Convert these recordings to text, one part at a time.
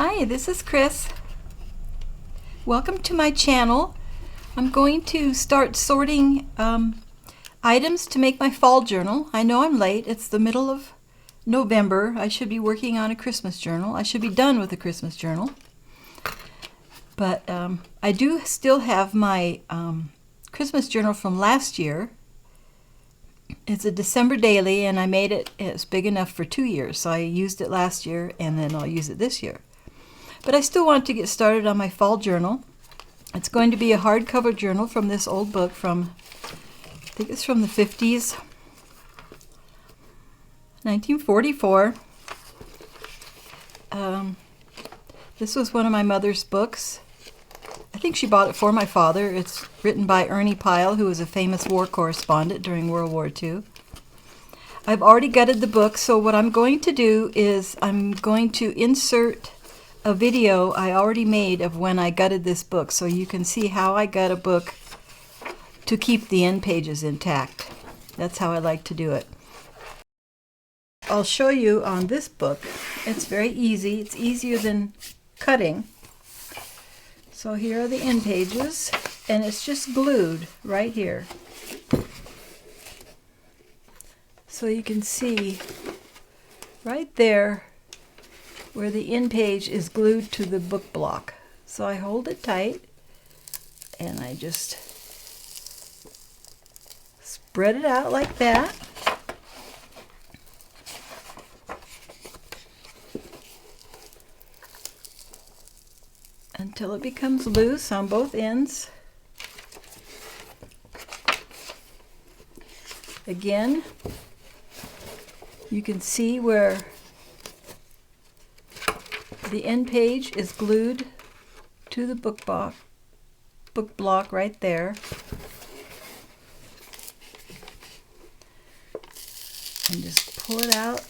Hi, this is Chris. Welcome to my channel. I'm going to start sorting items to make my fall journal. I know I'm late. It's the middle of November. I should be working on a Christmas journal. I should be done with a Christmas journal. But I do still have my Christmas journal from last year. It's a December daily, and I made it. It's big enough for 2 years. So I used it last year, and then I'll use it this year. But I still want to get started on my fall journal. It's going to be a hardcover journal from this old book from, I think it's from the 50s, 1944. This was one of my mother's books. I think she bought it for my father. It's written by Ernie Pyle, who was a famous war correspondent during World War II. I've already gutted the book, so what I'm going to do is I'm going to insert a video I already made of when I gutted this book, so you can see how I gut a book to keep the end pages intact. That's how I like to do it. I'll show you on this book. It's very easy. It's easier than cutting. So here are the end pages, and it's just glued right here. So you can see right there where the end page is glued to the book block. So I hold it tight and I just spread it out like that. Until it becomes loose on both ends. Again, you can see where the end page is glued to the book block right there. And just pull it out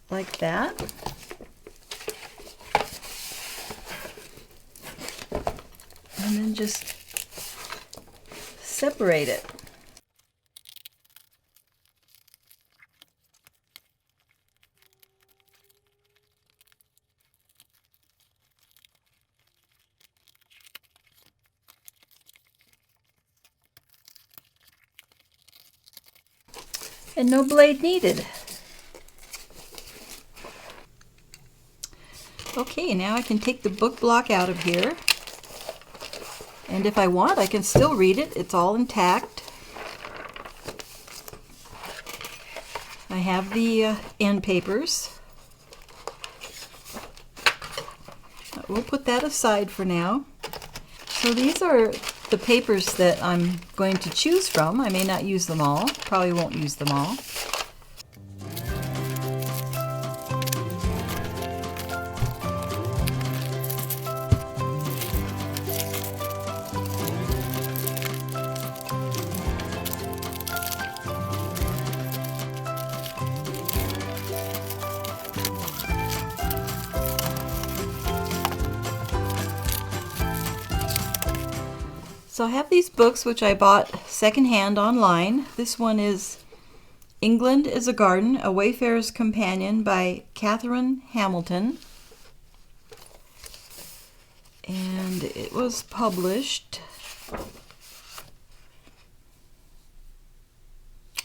like that. And then just separate it. And no blade needed. Okay, now I can take the book block out of here. And if I want, I can still read it. It's all intact. I have the end papers. We'll put that aside for now. So these are the papers that I'm going to choose from. I may not use them all. Probably won't use them all. So I have these books which I bought secondhand online. This one is England is a Garden, A Wayfarer's Companion by Catherine Hamilton. And it was published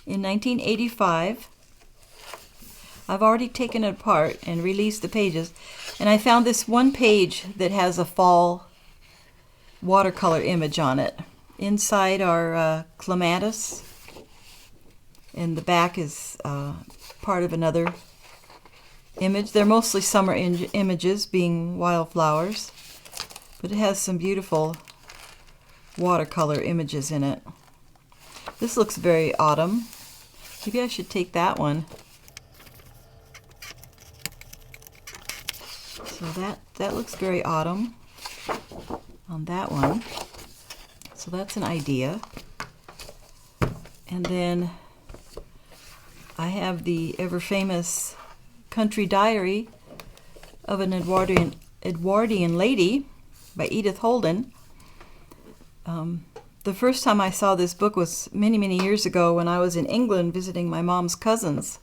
in 1985. I've already taken it apart and released the pages. And I found this one page that has a fall watercolor image on it. Inside are clematis, and the back is part of another image. They're mostly summer images, being wildflowers, but it has some beautiful watercolor images in it. This looks very autumn. Maybe I should take that one. So that looks very autumn on that one. So that's an idea. And then I have the ever famous Country Diary of an Edwardian Lady by Edith Holden. The first time I saw this book was many, many years ago when I was in England visiting my mom's cousins.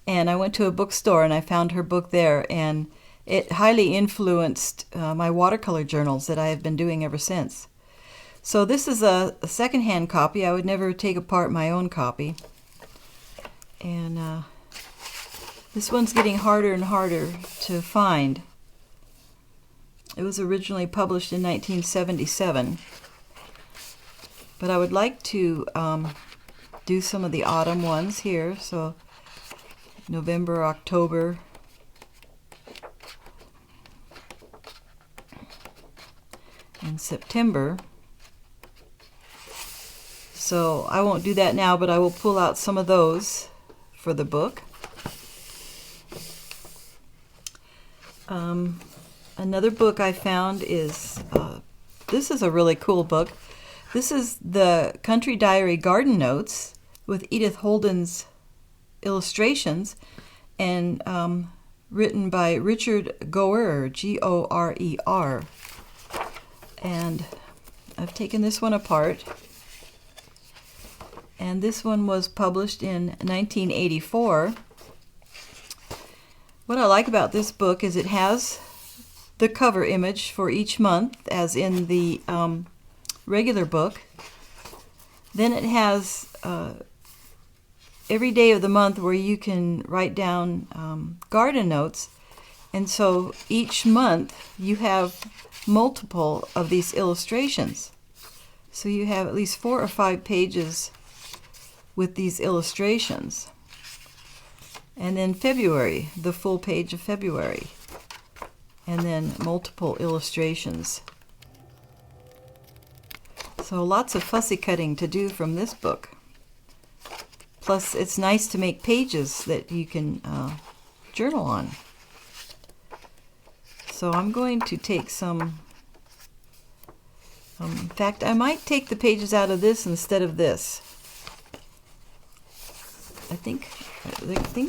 And I went to a bookstore and I found her book there, and it highly influenced my watercolor journals that I have been doing ever since. So this is a secondhand copy. I would never take apart my own copy. And this one's getting harder and harder to find. It was originally published in 1977. But I would like to do some of the autumn ones here. So November, October. And September. So I won't do that now, but I will pull out some of those for the book. Another book I found is, this is a really cool book. This is the Country Diary Garden Notes with Edith Holden's illustrations, and written by Richard Gorer, Gorer. And I've taken this one apart. And this one was published in 1984. What I like about this book is it has the cover image for each month, as in the regular book. Then it has every day of the month where you can write down garden notes. And so each month you have multiple of these illustrations. So you have at least 4 or 5 pages with these illustrations. And then February, the full page of February. And then multiple illustrations. So lots of fussy cutting to do from this book. Plus it's nice to make pages that you can journal on. So I'm going to take some, in fact I might take the pages out of this instead of this. I think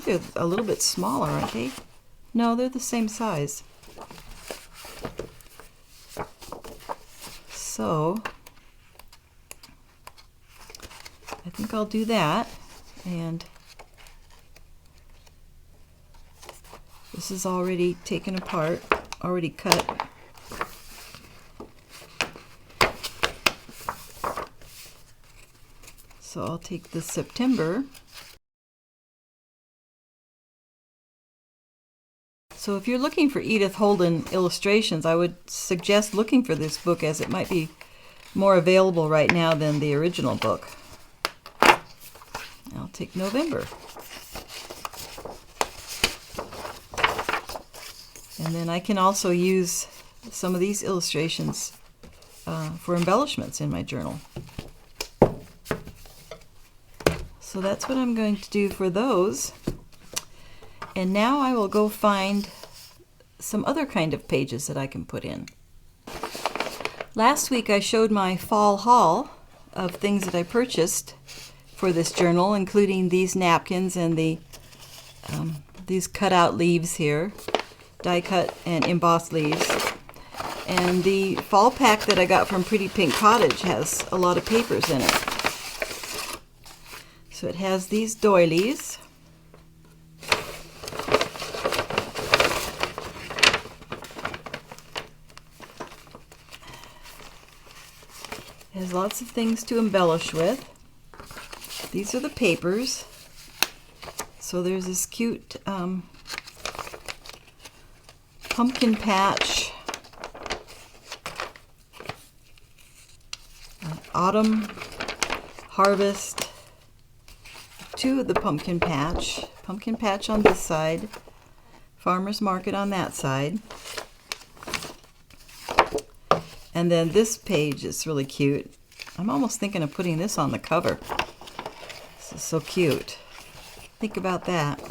they're a little bit smaller, aren't they? No, they're the same size. So I think I'll do that. And this is already taken apart, already cut. So I'll take the September. So if you're looking for Edith Holden illustrations, I would suggest looking for this book, as it might be more available right now than the original book. I'll take November. And then I can also use some of these illustrations for embellishments in my journal. So that's what I'm going to do for those. And now I will go find some other kind of pages that I can put in. Last week I showed my fall haul of things that I purchased for this journal, including these napkins and these cut-out leaves here, die-cut and embossed leaves. And the fall pack that I got from Pretty Pink Cottage has a lot of papers in it. So it has these doilies. It has lots of things to embellish with. These are the papers. So there's this cute pumpkin patch, autumn harvest, 2 of the pumpkin patch on this side, farmer's market on that side. And then this page is really cute. I'm almost thinking of putting this on the cover. This is so cute. Think about that.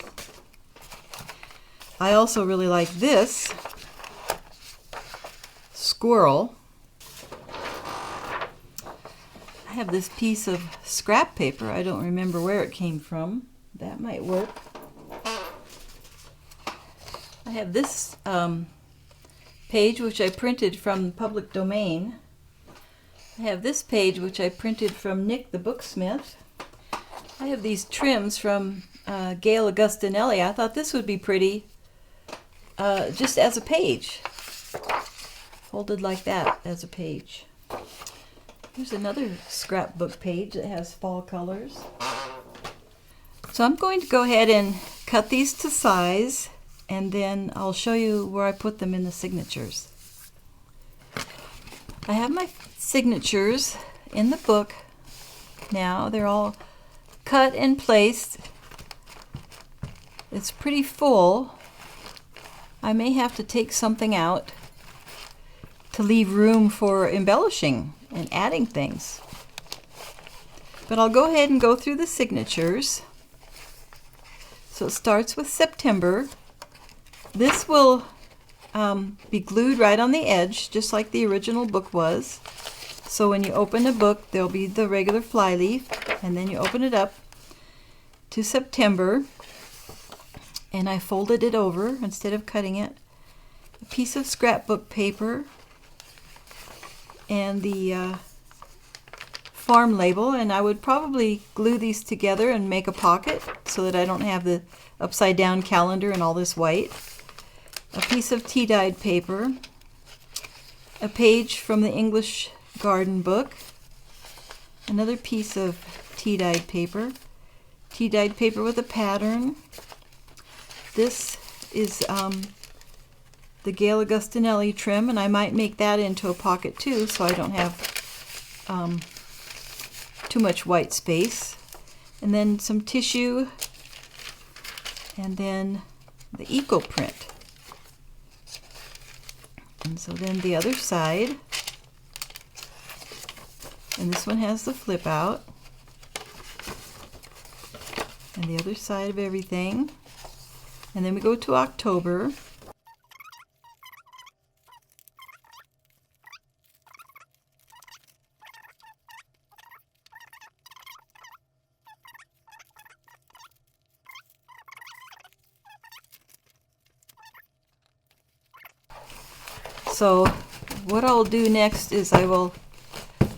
I also really like this squirrel. I have this piece of scrap paper. I don't remember where it came from. That might work. I have this page which I printed from Public Domain. I have this page which I printed from Nick the Booksmith. I have these trims from Gail Augustinelli. I thought this would be pretty just as a page, folded like that as a page. Here's another scrapbook page that has fall colors. So I'm going to go ahead and cut these to size, and then I'll show you where I put them in the signatures. I have my signatures in the book now. They're all cut and placed. It's pretty full. I may have to take something out to leave room for embellishing and adding things. But I'll go ahead and go through the signatures. So it starts with September. This will be glued right on the edge, just like the original book was. So when you open a book, there'll be the regular fly leaf, and then you open it up to September, and I folded it over instead of cutting it. A piece of scrapbook paper and the farm label, and I would probably glue these together and make a pocket so that I don't have the upside down calendar and all this white. A piece of tea-dyed paper, a page from the English garden book, another piece of tea-dyed paper with a pattern. This is the Gail Augustinelli trim, and I might make that into a pocket too, so I don't have too much white space. And then some tissue, and then the eco print. And so then the other side, and this one has the flip out, and the other side of everything. And then we go to October. So what I'll do next is I will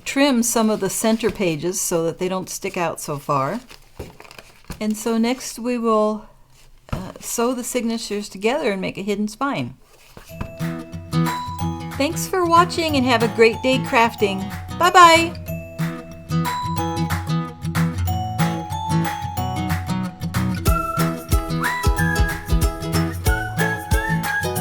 trim some of the center pages so that they don't stick out so far. And so next we will sew the signatures together and make a hidden spine. Thanks for watching and have a great day crafting. Bye-bye!